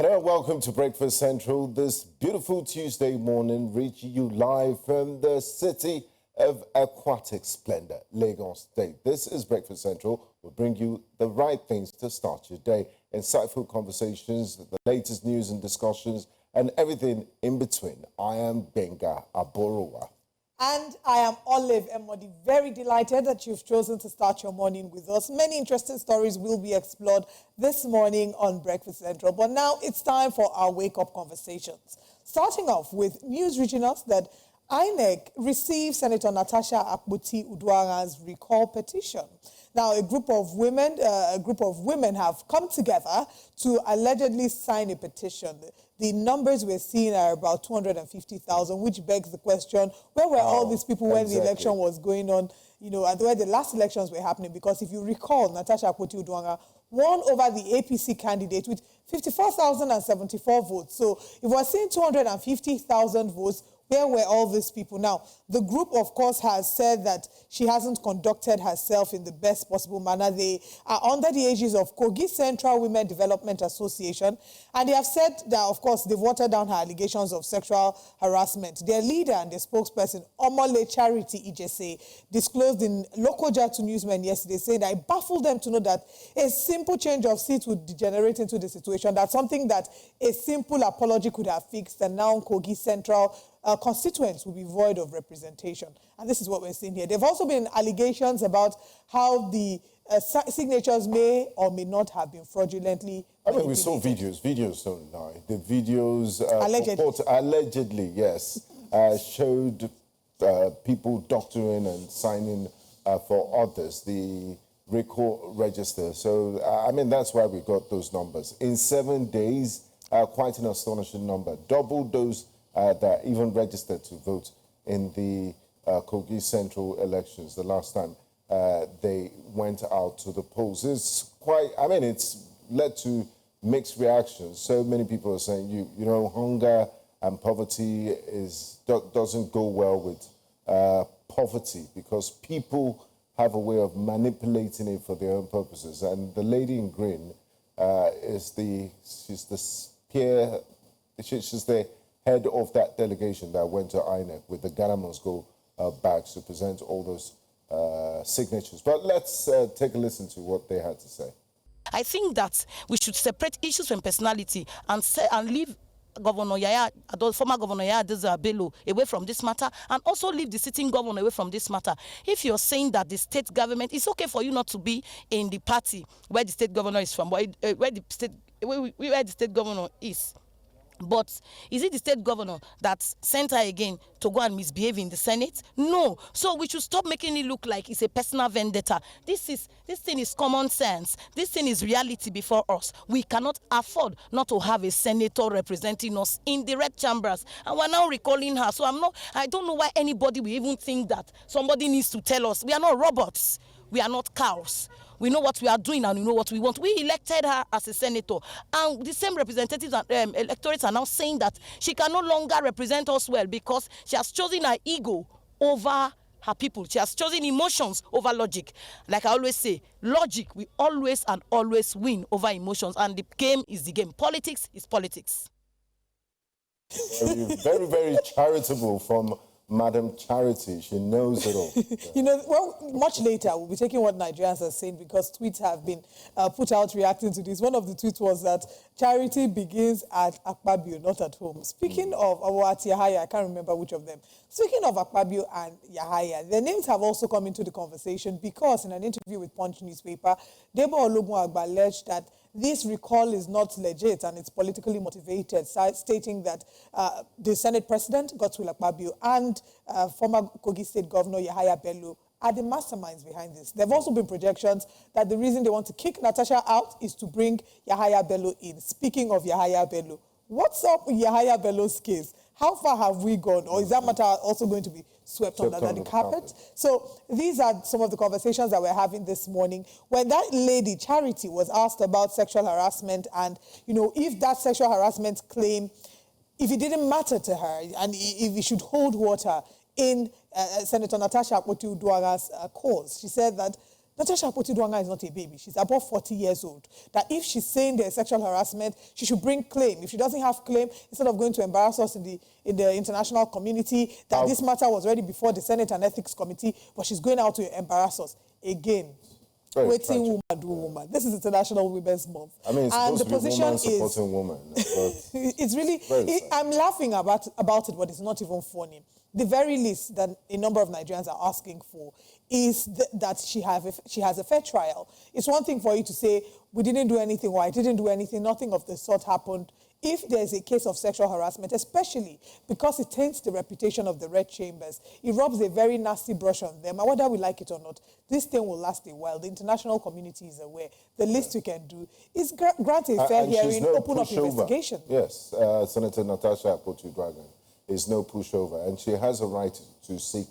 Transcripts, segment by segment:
Hello and welcome to Breakfast Central. This beautiful Tuesday morning, reaching you live from the city of aquatic splendor, Lagos State. This is Breakfast Central. We'll bring you the right things to start your day. Insightful conversations, the latest news and discussions, and everything in between. I am Benga Aborowa. And I am Olive Emodi, very delighted that you've chosen to start your morning with us. Many interesting stories will be explored this morning on Breakfast Central. But now it's time for our wake-up conversations. Starting off with news reaching us that INEC received Senator Natasha Akpoti-Uduaghan's recall petition. Now, a group of women have come together to allegedly sign a petition. The numbers we're seeing are about 250,000, which begs the question, where were all these people when the election was going on, and where the last elections were happening? Because if you recall, Natasha Akpoti-Uduaghan won over the APC candidate with 54,074 votes. So if we're seeing 250,000 votes, where were all these people? Now, the group, of course, has said that she hasn't conducted herself in the best possible manner. They are under the aegis of Kogi Central Women Development Association, and they have said that, of course, they've watered down her allegations of sexual harassment. Their leader and their spokesperson, Omole Charity Ijese, disclosed in Lokoja to newsmen yesterday, saying that it baffled them to know that a simple change of seat would degenerate into the situation. That's something that a simple apology could have fixed, and now Kogi Central constituents will be void of representation. And this is what we're seeing here. There have also been allegations about how the signatures may or may not have been fraudulently we saw videos don't lie. The videos allegedly, yes, showed people doctoring and signing for others, the recall register. So, that's why we got those numbers. In 7 days, quite an astonishing number, double those that even registered to vote in the Kogi Central elections the last time they went out to the polls. It's quite, it's led to mixed reactions. So many people are saying, hunger and poverty doesn't go well with poverty, because people have a way of manipulating it for their own purposes. And the lady in green she's the head of that delegation that went to INEC with the Ghana Must Go bags to present all those signatures. But let's take a listen to what they had to say. I think that we should separate issues from personality and leave former Governor Yaya Bello away from this matter, and also leave the sitting governor away from this matter. If you're saying that the state government, it's okay for you not to be in the party where the state governor is from, where the state governor is. But is it the state governor that sent her again to go and misbehave in the Senate? No. So we should stop making it look like it's a personal vendetta. This thing is common sense. This thing is reality before us. We cannot afford not to have a senator representing us in the red chambers. And we're now recalling her. So I don't know why anybody will even think that somebody needs to tell us. We are not robots. We are not cows. We know what we are doing and we know what we want. We elected her as a senator. And the same representatives and electorates are now saying that she can no longer represent us well because she has chosen her ego over her people. She has chosen emotions over logic. Like I always say, logic will always and always win over emotions. And the game is the game. Politics is politics. Very, very charitable from Madam Charity. She knows it all. Much later, we'll be taking what Nigerians are saying, because tweets have been put out reacting to this. One of the tweets was that charity begins at Akpabio, not at home. Speaking of at Yahaya, I can't remember which of them. Speaking of Akpabio and Yahaya, their names have also come into the conversation because in an interview with Punch newspaper, Debo Ologunagba alleged that this recall is not legit and it's politically motivated, stating that the Senate President, Godswill Akpabio, and former Kogi State Governor Yahaya Bello are the masterminds behind this. There have also been projections that the reason they want to kick Natasha out is to bring Yahaya Bello in. Speaking of Yahaya Bello, what's up with Yahaya Bello's case? How far have we gone? Or is that matter also going to be swept under the carpet? So these are some of the conversations that we're having this morning. When that lady, Charity, was asked about sexual harassment and, if that sexual harassment claim, if it didn't matter to her and if it should hold water in Senator Natasha Akpoti-Uduaghan's cause, she said that Natasha Akpoti-Uduaghan is not a baby. She's above 40 years old. That if she's saying there's sexual harassment, she should bring claim. If she doesn't have claim, instead of going to embarrass us in the international community, that this matter was already before the Senate and Ethics Committee, but she's going out to embarrass us. Again, waiting woman do woman. This is International Women's Month. I mean, it's and supposed the to be position woman is supporting woman. it's really, I'm laughing about it, but it's not even funny. The very least that a number of Nigerians are asking for is that she has a fair trial. It's one thing for you to say, we didn't do anything, or I didn't do anything, nothing of the sort happened. If there's a case of sexual harassment, especially because it taints the reputation of the red chambers, it rubs a very nasty brush on them. And whether we like it or not, this thing will last a while. The international community is aware. The least we can do is grant a fair hearing, open up investigation. Yes, Senator Natasha Akpoti-Uduaghan is no pushover, and she has a right to seek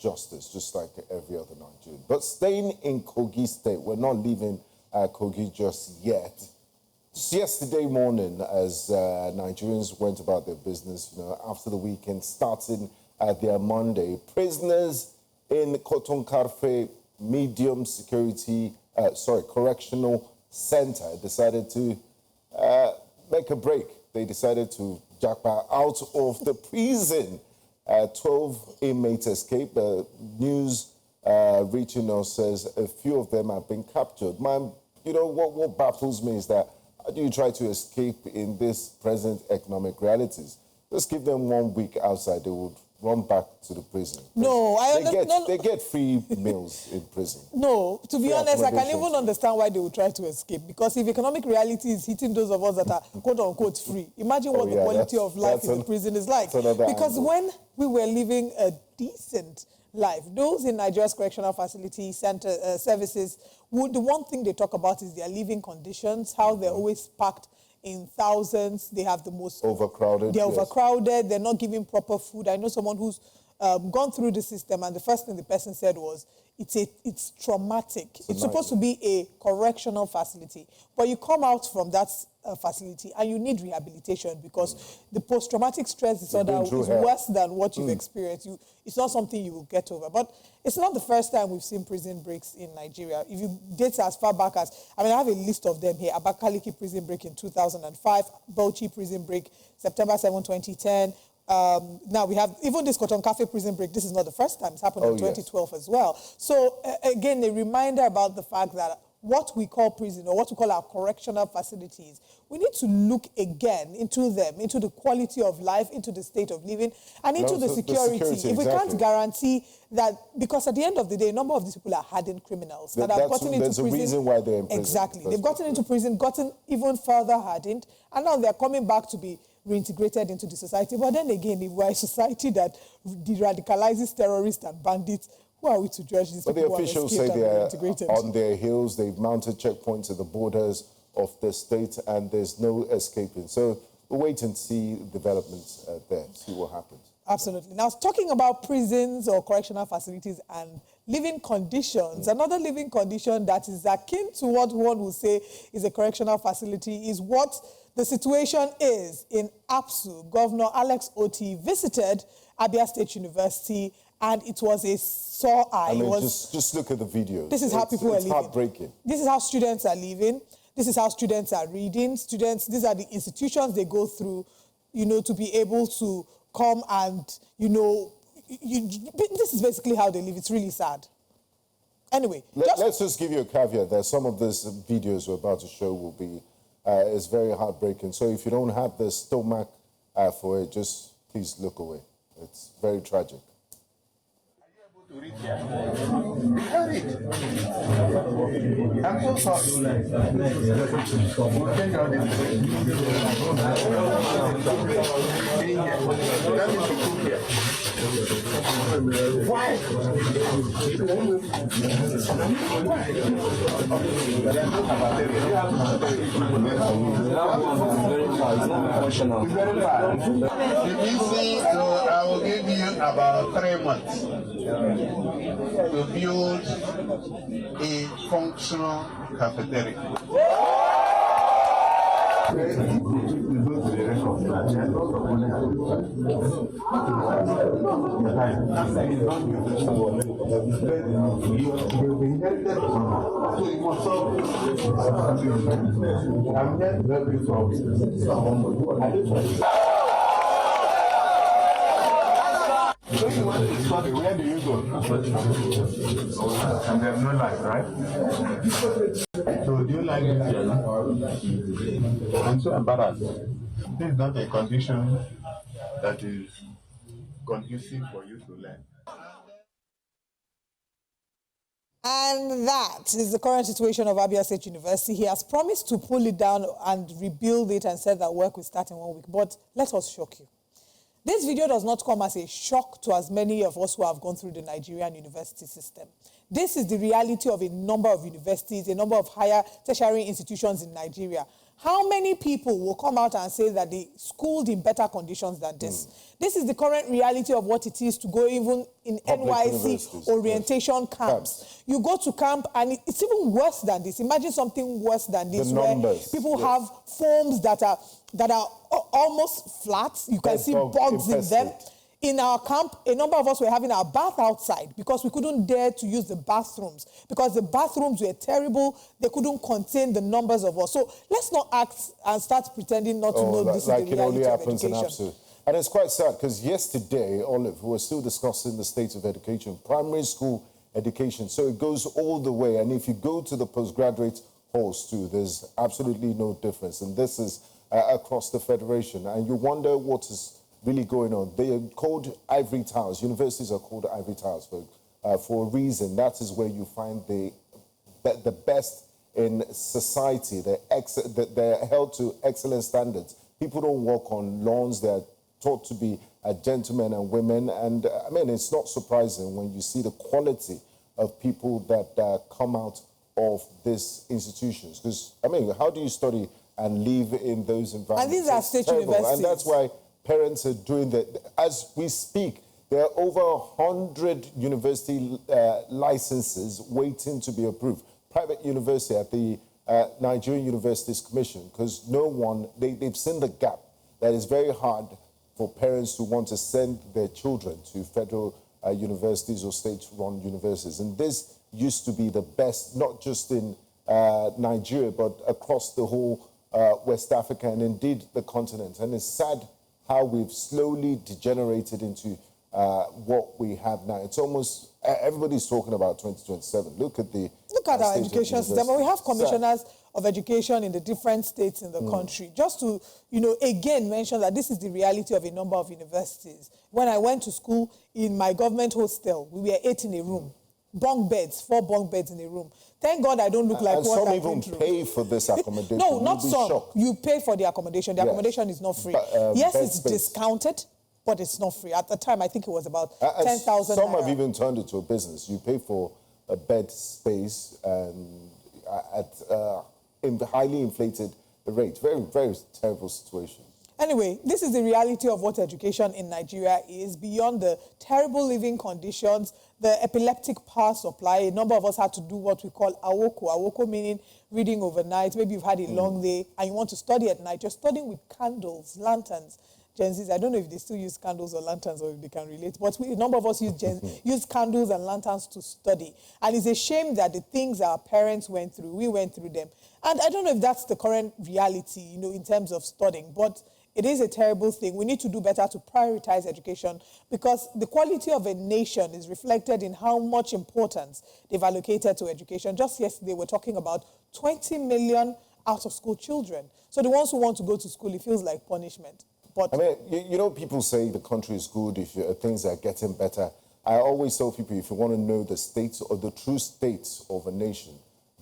justice, just like every other Nigerian. But staying in Kogi State, we're not leaving Kogi just yet. Just yesterday morning, as Nigerians went about their business, after the weekend, starting their Monday, prisoners in Cotton Karfe Medium Security, Correctional Center decided to make a break. They decided to jackpot out of the prison. 12 inmates escaped. News reaching us says a few of them have been captured. Man, what baffles me is that how do you try to escape in this present economic realities? Just give them 1 week outside, they would run back to the prison. No, They get free meals in prison. No, to be honest, I can even understand why they would try to escape. Because if economic reality is hitting those of us that are quote-unquote free, imagine what the quality of life in the prison is like. Because when we were living a decent life, those in Nigeria's correctional facility center services, the one thing they talk about is their living conditions, how they're always packed in thousands. They have the most overcrowded. They're overcrowded. They're not giving proper food. I know someone who's gone through the system, and the first thing the person said was, it's traumatic. It's supposed to be a correctional facility, but you come out from that facility and you need rehabilitation because the post-traumatic stress disorder is worse than what you've experienced. It's not something you will get over. But it's not the first time we've seen prison breaks in Nigeria. If you date as far back as, I have a list of them here. Abakaliki prison break in 2005, Bauchi prison break, September 7, 2010. Now we have even this Cotton Cafe prison break. This is not the first time. It's happened in 2012 as well. So again, a reminder about the fact that what we call prison or what we call our correctional facilities, we need to look again into them, into the quality of life, into the state of living, and into the security. If we can't guarantee that, because at the end of the day, a number of these people are hardened criminals that have gotten into prison. There's a reason why they're in prison. Exactly. They've gotten into prison, gotten even further hardened, and now they're coming back to be reintegrated into the society. But then again, if we're a society that de-radicalizes terrorists and bandits, who are we to judge these people? But the officials say they're on their heels. They've mounted checkpoints at the borders of the state, and there's no escaping. So we'll wait and see developments there, see what happens. Absolutely. Now, talking about prisons or correctional facilities and living conditions, another living condition that is akin to what one would say is a correctional facility is what the situation is in ABUS. Governor Alex Otti visited Abia State University, and it was a sore eye. Just look at the video. This is how people are living. It's heartbreaking. This is how students are living. This is how students are reading. These are the institutions they go through, to be able to come and, this is basically how they live. It's really sad. Anyway. Let's just give you a caveat that some of these videos we're about to show will be, is very heartbreaking. So if you don't have the stomach for it, just please look away. It's very tragic. To read here. We can read. I'm so sorry. We'll take out this. That is to cook here. Why? I will give you about 3 months to build a functional cafeteria. Where do you go? And there's no light, right? So do you like this here? I'm so embarrassed. This is not a condition that is conducive for you to learn. And that is the current situation of Abia State University. He has promised to pull it down and rebuild it and said that work will start in 1 week. But let us shock you. This video does not come as a shock to as many of us who have gone through the Nigerian university system. This is the reality of a number of universities, a number of higher tertiary institutions in Nigeria. How many people will come out and say that they schooled in better conditions than this? This is the current reality of what it is to go even in NYC orientation camps. You go to camp and it's even worse than this. Imagine something worse than this, where people have foams that are almost flat. You can see bugs in them. In our camp, a number of us were having our bath outside because we couldn't dare to use the bathrooms because the bathrooms were terrible. They couldn't contain the numbers of us. So let's not act and start pretending not to know this is the reality of education. And it's quite sad because yesterday, Olive, we were still discussing the state of education, primary school education. So it goes all the way. And if you go to the postgraduate halls too, there's absolutely no difference. And this is across the federation. And you wonder what is really going on. They are called ivory towers. Universities are called ivory towers for a reason. That is where you find the best in society. They're held to excellent standards. People don't walk on lawns. They're taught to be gentlemen and women. And I mean, it's not surprising when you see the quality of people that come out of these institutions. Because, I mean, how do you study and live in those environments? And these are state universities. And that's why parents are doing that. As we speak, there are over 100 university licenses waiting to be approved. Private university at the Nigerian Universities Commission, because they've seen the gap that is very hard for parents who want to send their children to federal universities or state-run universities. And this used to be the best, not just in Nigeria, but across the whole West Africa and indeed the continent. And it's sad how we've slowly degenerated into what we have now. It's almost, everybody's talking about 2027. Look at our education system. We have commissioners of education in the different states in the country. Just to, again mention that this is the reality of a number of universities. When I went to school in my government hostel, we were 8 in a room. Bunk beds, 4 bunk beds in a room. Thank God I don't look like what I've been through. Some even pay for this accommodation. No, not some. Shocked. You pay for the accommodation. The accommodation is not free. Yes, it's discounted, but it's not free. At the time, I think it was about 10,000. Some have even turned it to a business. You pay for a bed space and at highly inflated rate. Very, very terrible situation. Anyway, this is the reality of what education in Nigeria is. Beyond the terrible living conditions, the epileptic power supply, a number of us had to do what we call awoko. Awoko meaning reading overnight. Maybe you've had a long day and you want to study at night. You're studying with candles, lanterns. Gen Zs, I don't know if they still use candles or lanterns or if they can relate, but a number of us use candles and lanterns to study. And it's a shame that the things our parents went through, we went through them. And I don't know if that's the current reality, in terms of studying, but it is a terrible thing. We need to do better to prioritize education because the quality of a nation is reflected in how much importance they've allocated to education. Just yesterday, we're talking about 20 million out-of-school children. So the ones who want to go to school, it feels like punishment. But I mean, people say the country is good if things are getting better. I always tell people, if you want to know the state or the true state of a nation,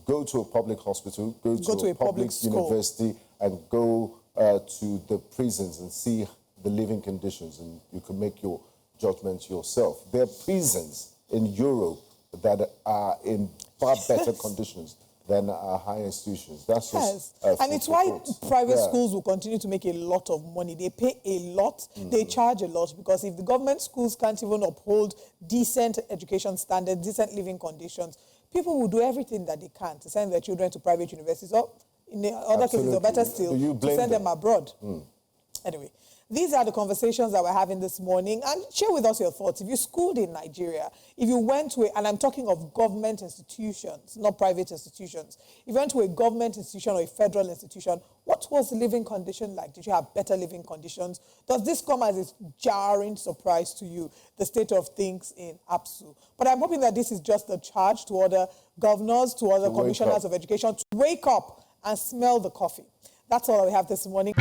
go to a public hospital, go to a public university, and go to the prisons and see the living conditions, and you can make your judgment yourself. There are prisons in Europe that are in far better conditions than our higher institutions. That's just and it's why private schools will continue to make a lot of money. They pay a lot, they charge a lot, because if the government schools can't even uphold decent education standards, decent living conditions, people will do everything that they can to send their children to private universities, or in the other cases, or better still, to send them abroad. Anyway, These are the conversations that we're having this morning. And share with us your thoughts. If you schooled in Nigeria, if you went to and I'm talking of government institutions, not private institutions. If you went to a government institution or a federal institution, what was the living condition like? Did you have better living conditions? Does this come as a jarring surprise to you, the state of things in ABUS? But I'm hoping that this is just a charge to other governors, to other commissioners of education to wake up and smell the coffee. That's all we have this morning.